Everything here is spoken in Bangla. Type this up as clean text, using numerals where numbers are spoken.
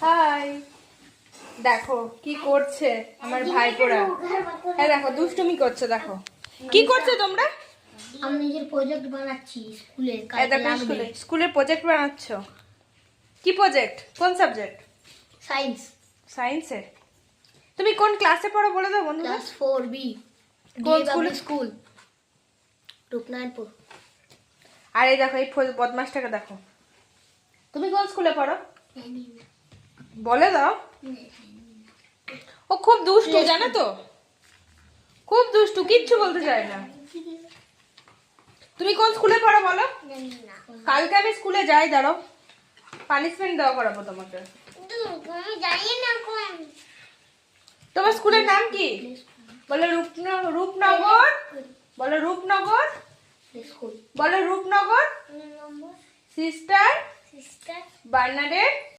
হাই, দেখো কি করছে আমার ভাইপোরা। হ্যাঁ দেখো দুষ্টুমি করছে, দেখো কি করছো তোমরা। আমি নিজের প্রজেক্ট বানাচ্ছি স্কুলে। দেখো স্কুলের প্রজেক্ট বানাচ্ছো। কি প্রজেক্ট, কোন সাবজেক্ট? সায়েন্স। সায়েন্সের। তুমি কোন ক্লাসে পড়ো বলে দাও বন্ধু। Class 4B। কোন স্কুল? রূপনারায়ণপুর। আর এই দেখো এই বদমাসটাকে দেখো। তুমি কোন স্কুলে পড়ো বলে দাও। ও খুব দুষ্টু জানো তো, খুব দুষ্টু, কিচ্ছু বলতে চায় না। তুমি কোন স্কুলে পড়ো বলো। কালকে আমি স্কুলে যাই, দাঁড়াও পানিশমেন্ট দেওয়া করাবো তোমাকে। তোমার স্কুলের নাম কি বলো? রূপনগর বলো, রূপনগর বলো, রূপনগর সিস্টার বার্নাডেট